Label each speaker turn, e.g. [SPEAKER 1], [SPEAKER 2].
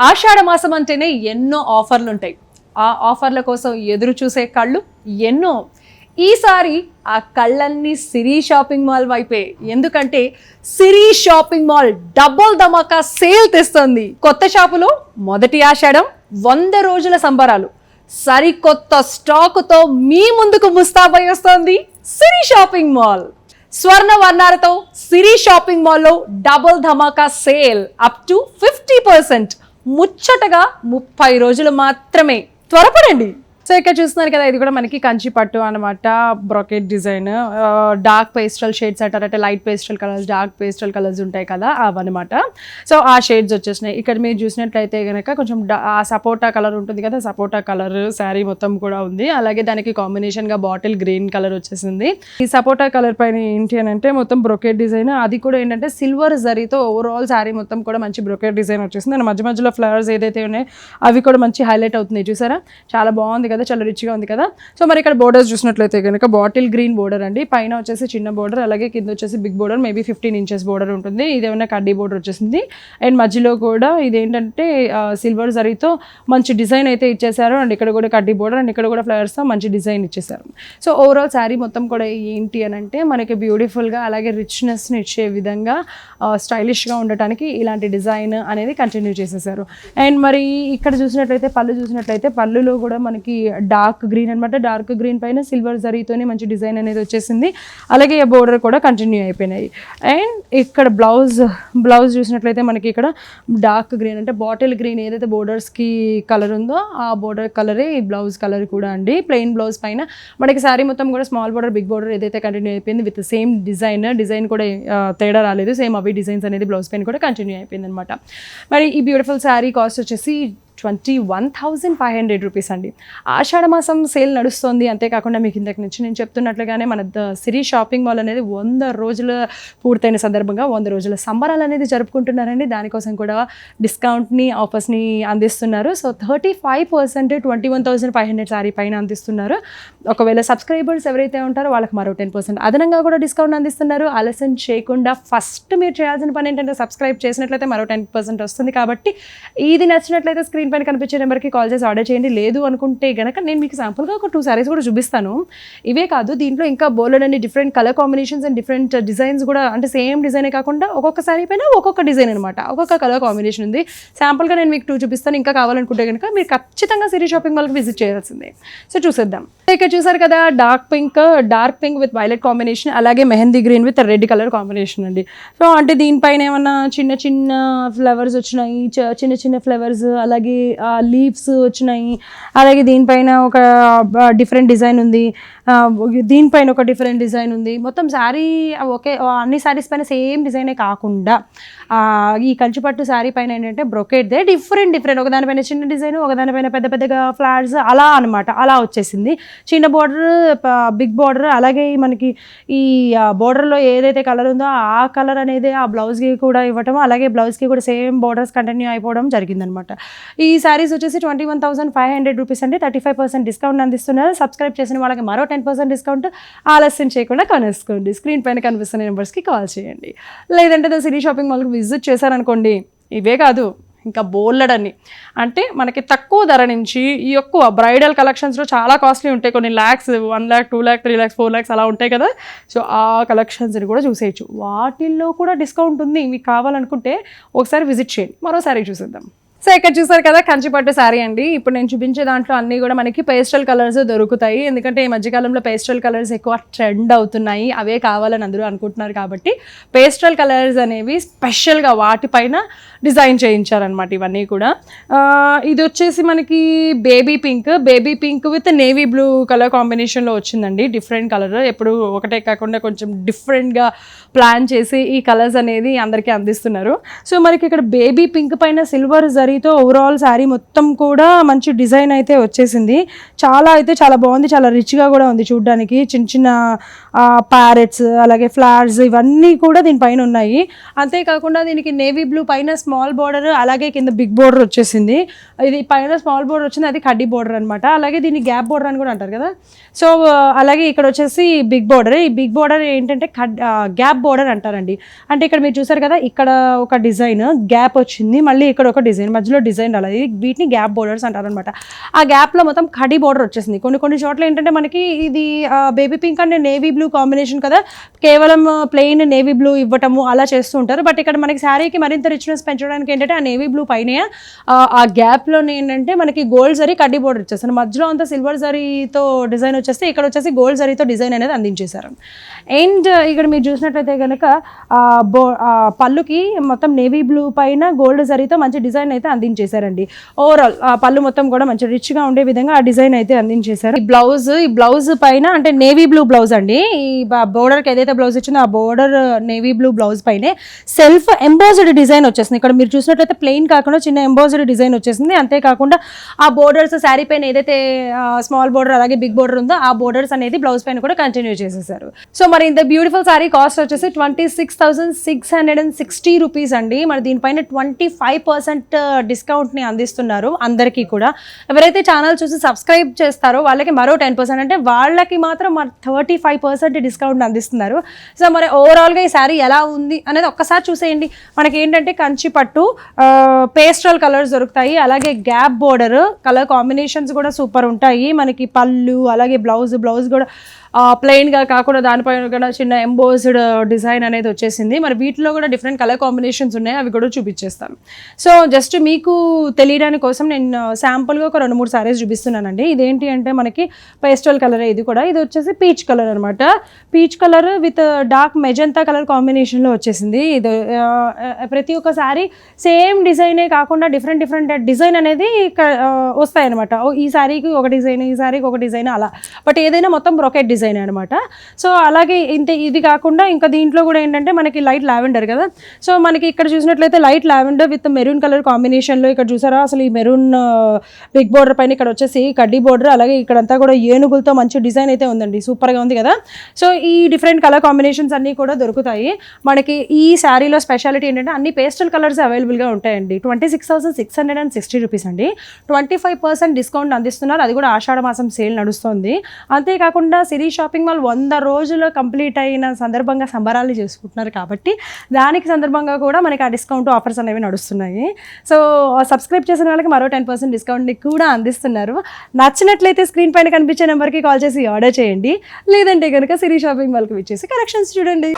[SPEAKER 1] ఆషాఢ మాసం అంటేనే ఎన్నో ఆఫర్లు ఉంటాయి. ఆ ఆఫర్ల కోసం ఎదురు చూసే కళ్ళు ఎన్నో. ఈసారి ఆ కళ్ళన్నీ సిరి షాపింగ్ మాల్ వైపే. ఎందుకంటే సిరి షాపింగ్ మాల్ డబుల్ ధమాకా సేల్ తెస్తుంది. కొత్త షాపులో మొదటి ఆషాఢం 100 రోజుల సంబరాలు సరికొత్త స్టాకుతో మీ ముందుకు ముస్తాబై వస్తోంది సిరి షాపింగ్ మాల్. స్వర్ణ వర్ణాలతో సిరి షాపింగ్ మాల్లో double Dhamaka sale up to 50%. ముచ్చటగా 30 రోజులు మాత్రమే. త్వరపడండి. సో ఇక్కడ చూస్తున్నారు కదా, ఇది కూడా మనకి కంచి పట్టు అనమాట. Brocade design, dark pastel shades అంటారంటే light pastel colours, dark pastel colours ఉంటాయి కదా, అవన్నమాట. సో ఆ షేడ్స్ వచ్చేసినాయి. ఇక్కడ మీరు చూసినట్లయితే కనుక కొంచెం ఆ సపోటా కలర్ ఉంటుంది కదా, సపోటా కలర్ శారీ మొత్తం కూడా ఉంది. అలాగే దానికి కాంబినేషన్గా బాటిల్ గ్రీన్ కలర్ వచ్చేసింది. ఈ సపోటా కలర్ పైన ఏంటి అని అంటే మొత్తం బ్రొకెట్ డిజైన్, అది కూడా ఏంటంటే సిల్వర్ జరీతో ఓవరాల్ శారీ మొత్తం కూడా మంచి బ్రొకెట్ డిజైన్ వచ్చేసింది. అండ్ మధ్య మధ్యలో ఫ్లవర్స్ ఏదైతే ఉన్నాయో అవి కూడా మంచి హైలైట్ అవుతున్నాయి. చూసారా, చాలా బాగుంది కదా, చాలా రిచ్గా ఉంది కదా. సో మరి ఇక్కడ బోర్డర్స్ చూసినట్లయితే కనుక బాటిల్ గ్రీన్ బోర్డర్ అండి. పైన వచ్చేసి చిన్న బోర్డర్, అలాగే కింద వచ్చేసి big border, maybe 15 inches border ఉంటుంది. ఇదేమన్నా కడ్డీ బోర్డర్ వచ్చేసింది. అండ్ మధ్యలో కూడా ఇదేంటంటే సిల్వర్ జరీతో మంచి డిజైన్ అయితే ఇచ్చేసారు. అండ్ ఇక్కడ కూడా కడ్డీ బోర్డర్, అండ్ ఇక్కడ కూడా ఫ్లవర్స్తో మంచి డిజైన్ ఇచ్చేసారు. సో ఓవరాల్ శారీ మొత్తం కూడా ఏంటి అని అంటే మనకి బ్యూటిఫుల్గా అలాగే రిచ్నెస్ని ఇచ్చే విధంగా స్టైలిష్గా ఉండటానికి ఇలాంటి డిజైన్ అనేది కంటిన్యూ చేసేసారు. అండ్ మరి ఇక్కడ చూసినట్లయితే పళ్ళులో కూడా మనకి డార్క్ గ్రీన్ అనమాట. డార్క్ గ్రీన్ పైన సిల్వర్ జరీతోనే మంచి డిజైన్ అనేది వచ్చేసింది. అలాగే ఈ బోర్డర్ కూడా కంటిన్యూ అయిపోయినాయి. అండ్ ఇక్కడ బ్లౌజ్ చూసినట్లయితే మనకి ఇక్కడ డార్క్ గ్రీన్ అంటే బాటిల్ గ్రీన్ ఏదైతే బోర్డర్స్కి కలర్ ఉందో ఆ బోర్డర్ కలరే ఈ బ్లౌజ్ కలర్ కూడా అండి. ప్లెయిన్ బ్లౌజ్ పైన మనకి శారీ మొత్తం కూడా స్మాల్ బోర్డర్, బిగ్ బోర్డర్ ఏదైతే కంటిన్యూ అయిపోయింది విత్ సేమ్ డిజైన్ కూడా తేడా రాలేదు. సేమ్ అవి డిజైన్స్ అనేది బ్లౌజ్ పైన కూడా కంటిన్యూ అయిపోయింది అనమాట. మరి ఈ బ్యూటిఫుల్ శారీ కాస్ట్ వచ్చేసి 21,500 రూపీస్ అండి. ఆషాఢ మాసం సేల్ నడుస్తుంది. అంతేకాకుండా మీకు ఇంతకు నుంచి నేను చెప్తున్నట్లుగానే మన సిరి షాపింగ్ మాల్ అనేది 100 రోజుల పూర్తయిన సందర్భంగా 100 రోజుల సంబరాలు అనేది జరుపుకుంటున్నారండి. దానికోసం కూడా డిస్కౌంట్ని, ఆఫర్స్ని అందిస్తున్నారు. సో 35% 21,500 శారీ పైన అందిస్తున్నారు. ఒకవేళ సబ్స్క్రైబర్స్ ఎవరైతే ఉంటారో వాళ్ళకి మరో 10% అదనంగా కూడా డిస్కౌంట్ అందిస్తున్నారు. ఆలస్యం చేయకుండా ఫస్ట్ మీరు చేయాల్సిన పని ఏంటంటే సబ్స్క్రైబ్ చేసినట్లయితే మరో 10% వస్తుంది. కాబట్టి ఇది నచ్చినట్లయితే స్క్రీన్ పైన కనిపించే నెంబర్కి కాల్ చేసి ఆర్డర్ చేయండి. లేదు అనుకుంటే కనుక నేను మీకు శాంపుల్గా ఒక 2 శారీస్ కూడా చూపిస్తాను. ఇవే కాదు, దీంట్లో ఇంకా బోల్డ్ అన్ని different colour combinations and different designs కూడా, అంటే సేమ్ డిజైనే కాకుండా ఒక్కొక్క శారీ పైన ఒక్కొక్క డిజైన్ అనమాట, ఒక్కొక్క కలర్ కాంబినేషన్ ఉంది. శాంపుల్గా నేను మీకు 2 చూపిస్తాను. ఇంకా కావాలనుకుంటే కనుక మీరు ఖచ్చితంగా సిరి షాపింగ్ మాల్కి విజిట్ చేయాల్సిందే. సో చూసేద్దాం. ఇక్కడ చూసారు కదా, dark pink with violet combination, అలాగే mehndi green with red colour combination అండి. సో అంటే దీనిపైన ఏమన్నా చిన్న చిన్న ఫ్లవర్స్ వచ్చినాయి, చిన్న ఫ్లవర్స్, అలాగే లీవ్స్ వచ్చినాయి. అలాగే దీనిపైన ఒక డిఫరెంట్ డిజైన్ ఉంది, దీనిపైన ఒక డిఫరెంట్ డిజైన్ ఉంది. మొత్తం శారీ ఒకే, అన్ని శారీస్ పైన సేమ్ డిజైనే కాకుండా ఈ కంచిపట్టు శారీ పైన ఏంటంటే బ్రొకెట్దే డిఫరెంట్ ఒకదానిపైన చిన్న డిజైన్, ఒకదానిపైన పెద్దగా ఫ్లవర్స్ అలా అనమాట. అలా వచ్చేసింది. చిన్న బోర్డర్, బిగ్ బోర్డర్, అలాగే మనకి ఈ బోర్డర్లో ఏదైతే కలర్ ఉందో ఆ కలర్ అనేది ఆ బ్లౌజ్కి కూడా ఇవ్వటం, అలాగే బ్లౌజ్కి కూడా సేమ్ బోర్డర్స్ కంటిన్యూ అయిపోవడం జరిగిందనమాట. ఈ శారీస్ వచ్చేసి 21,500 రూపీస్ అండి. 35% డిస్కౌంట్ అందిస్తున్నారు. సబ్స్క్రైబ్ చేసిన వాళ్ళకి మరో 10% డిస్కౌంట్. ఆలస్యం చేయకుండా కొనేసుకోండి. స్క్రీన్ పైన కనిపిస్తున్న నెంబర్స్కి కాల్ చేయండి. లేదంటే సిరి షాపింగ్ మాల్కి విజిట్ చేశారనుకోండి, ఇవే కాదు ఇంకా బోల్లెడన్ని, అంటే మనకి తక్కువ ధర నుంచి ఎక్కువ బ్రైడల్ కలెక్షన్స్లో చాలా కాస్ట్లీ ఉంటాయి. కొన్ని lakhs, 1 lakh, 2 lakh, 3 lakhs, 4 lakhs అలా ఉంటాయి కదా. సో ఆ కలెక్షన్స్ని కూడా చూసేయచ్చు. వాటిల్లో కూడా డిస్కౌంట్ ఉంది. మీకు కావాలనుకుంటే ఒకసారి విజిట్ చేయండి. మరోసారి చూసేద్దాం. సో ఇక్కడ చూసారు కదా, కంచిపట్టు శారీ అండి. ఇప్పుడు నేను చూపించే దాంట్లో అన్నీ కూడా మనకి పేస్టల్ కలర్స్ దొరుకుతాయి. ఎందుకంటే ఈ మధ్యకాలంలో పేస్టల్ కలర్స్ ఎక్కువ ట్రెండ్ అవుతున్నాయి. అవే కావాలని అందరూ అనుకుంటున్నారు. కాబట్టి పేస్టల్ కలర్స్ అనేవి స్పెషల్గా వాటిపైన డిజైన్ చేయించారనమాట ఇవన్నీ కూడా. ఇది వచ్చేసి మనకి baby pink with navy blue colour కాంబినేషన్లో వచ్చిందండి. డిఫరెంట్ కలర్, ఎప్పుడు ఒకటే కాకుండా కొంచెం డిఫరెంట్గా ప్లాన్ చేసి ఈ కలర్స్ అనేది అందరికీ అందిస్తున్నారు. సో మనకి ఇక్కడ బేబీ పింక్ పైన సిల్వర్ జరీ ఓవరాల్ శారీ మొత్తం కూడా మంచి డిజైన్ అయితే వచ్చేసింది. చాలా బాగుంది. చాలా రిచ్గా కూడా ఉంది చూడడానికి. చిన్న ప్యారెట్స్, అలాగే ఫ్లవర్స్ ఇవన్నీ కూడా దీనిపైన ఉన్నాయి. అంతేకాకుండా దీనికి నేవీ బ్లూ పైన స్మాల్ బోర్డర్, అలాగే కింద బిగ్ బోర్డర్ వచ్చేసింది. ఇది పైన స్మాల్ బోర్డర్ వచ్చింది, అది కడ్డీ బోర్డర్ అనమాట. అలాగే దీన్ని గ్యాప్ బోర్డర్ అని కూడా అంటారు కదా. సో అలాగే ఇక్కడ వచ్చేసి బిగ్ బోర్డర్. ఈ బిగ్ బోర్డర్ ఏంటంటే గ్యాప్ బోర్డర్ అంటారండి. అంటే ఇక్కడ మీరు చూసారు కదా, ఇక్కడ ఒక డిజైన్ గ్యాప్ వచ్చింది, మళ్ళీ ఇక్కడ ఒక డిజైన్, మధ్యలో డిజైన్ రాలేదు. వీటిని గ్యాప్ బోర్డర్స్ అంటారనమాట. ఆ గ్యాప్లో మొత్తం కడి బోర్డర్ వచ్చేసింది. కొన్ని చోట్ల ఏంటంటే మనకి ఇది baby pink and navy blue combination కదా, కేవలం ప్లెయిన్ నేవీ బ్లూ ఇవ్వటము అలా చేస్తూ ఉంటారు. బట్ ఇక్కడ మనకి శారీకి మరింత రిచ్నెస్ పెంచడానికి ఏంటంటే ఆ నేవీ బ్లూ పైనే ఆ గ్యాప్లోనే ఏంటంటే మనకి గోల్డ్ జరీ కడ్డీ బోర్డర్ ఇచ్చేస్తారు. మధ్యలో అంతా సిల్వర్ జరీతో డిజైన్ వచ్చేస్తే ఇక్కడ వచ్చేసి గోల్డ్ జరీతో డిజైన్ అనేది అందించేశారు. అండ్ ఇక్కడ మీరు చూసినట్లయితే కనుక పళ్ళుకి మొత్తం నేవీ బ్లూ పైన గోల్డ్ జరీతో మంచి డిజైన్ అయితే అందించేశారండి. ఓవరాల్ పళ్ళు మొత్తం కూడా మంచి రిచ్గా ఉండే విధంగా ఆ డిజైన్ అయితే అందించేశారు. ఈ బ్లౌజ్ పైన అంటే నేవీ బ్లూ బ్లౌజ్ అండి. ఈ బోర్డర్కి ఏదైతే బ్లౌజ్ ఇచ్చిందో ఆ బోర్డర్ నేవీ బ్లూ బ్లౌజ్ పైనే సెల్ఫ్ ఎంబోజ్డ్ డిజైన్ వచ్చేసింది. ఇక్కడ మీరు చూసినట్లయితే ప్లెయిన్ కాకుండా చిన్న ఎంబోజ్డ్ డిజైన్ వచ్చేసింది. అంతేకాకుండా ఆ బోర్డర్స్ శారీ పైన ఏదైతే స్మాల్ బోర్డర్ అలాగే బిగ్ బోర్డర్ ఉందో ఆ బోర్డర్స్ అనేది బ్లౌజ్ పైన కూడా కంటిన్యూ చేసేసారు. సో మరి ఇంత బ్యూటిఫుల్ శారీ కాస్ట్ వచ్చేసి 26,660 రూపీస్ అండి. మరి దీనిపైన 25% డిస్కౌంట్ని అందిస్తున్నారు అందరికీ కూడా. ఎవరైతే ఛానల్ చూసి సబ్స్క్రైబ్ చేస్తారో వాళ్ళకి మరో 10%, అంటే వాళ్ళకి మాత్రం 35% డిస్కౌంట్ అందిస్తున్నారు. సో మరి ఓవరాల్గా ఈ శారీ ఎలా ఉంది అనేది ఒక్కసారి చూసేయండి. మనకి ఏంటంటే కంచి పట్టు పేస్టల్ కలర్స్ దొరుకుతాయి, అలాగే గ్యాప్ బోర్డర్ కలర్ కాంబినేషన్స్ కూడా సూపర్ ఉంటాయి. మనకి పళ్ళు అలాగే బ్లౌజ్ కూడా ప్లెయిన్గా కాకుండా దానిపైన కూడా చిన్న ఎంబోస్డ్ డిజైన్ అనేది వచ్చేసింది. మరి వీటిలో కూడా డిఫరెంట్ కలర్ కాంబినేషన్స్ ఉన్నాయి, అవి కూడా చూపించేస్తాను. సో జస్ట్ మీకు తెలియడానికి కోసం నేను శాంపుల్గా ఒక 2-3 సారీస్ చూపిస్తున్నానండి. ఇదేంటి అంటే మనకి పేస్టల్ కలర్, ఇది వచ్చేసి పీచ్ కలర్ అనమాట. Peach colour with dark magenta colour కాంబినేషన్లో వచ్చేసింది. ఇది ప్రతి ఒక్క శారీ సేమ్ డిజైనే కాకుండా డిఫరెంట్ డిజైన్ అనేది వస్తాయి అనమాట. ఈ శారీకి ఒక డిజైన్, ఈ శారీకి ఒక డిజైన్ అలా, బట్ ఏదైనా మొత్తం బ్రొకెట్ డిజైన్ అనమాట. సో అలాగే ఇది కాకుండా ఇంకా దీంట్లో కూడా ఏంటంటే మనకి లైట్ లావెండర్ కదా. సో మనకి ఇక్కడ చూసినట్లయితే light lavender with maroon colour కాంబినేషన్లో, ఇక్కడ చూసారా అసలు ఈ మెరూన్ బిగ్ బోర్డర్ పైన ఇక్కడ వచ్చేసి కడ్డీ బోర్డర్, అలాగే ఇక్కడంతా కూడా ఏనుగులతో మంచి డిజైన్ అయితే ఉందండి, సూపర్గా ఉంది కదా. సో ఈ డిఫరెంట్ కలర్ కాంబినేషన్స్ అన్నీ కూడా దొరుకుతాయి మనకి. ఈ శారీలో స్పెషాలిటీ ఏంటంటే అన్ని పేస్టల్ కలర్స్ అవైలబుల్గా ఉంటాయండి. 26,660 రూపీస్ అండి. 25% డిస్కౌంట్ అందిస్తున్నారు, అది కూడా ఆషాఢ మాసం సేల్ నడుస్తుంది. అంతేకాకుండా సిరీ షాపింగ్ మాల్ 100 రోజులు కంప్లీట్ అయిన సందర్భంగా సంబరాలు చేసుకుంటున్నారు కాబట్టి దానికి సందర్భంగా కూడా మనకి ఆ డిస్కౌంట్ ఆఫర్స్ అనేవి నడుస్తున్నాయి. సో సబ్స్క్రైబ్ చేసిన వాళ్ళకి మరో 10% డిస్కౌంట్ని కూడా అందిస్తున్నారు. నచ్చినట్లయితే స్క్రీన్ పైన కనిపించే నెంబర్కి కాల్ చేసి ఆర్డర్ చేయండి, లేదంటే కనుక సిరీ షాపింగ్ మాల్కి వచ్చేసి కలెక్షన్స్ చూడండి.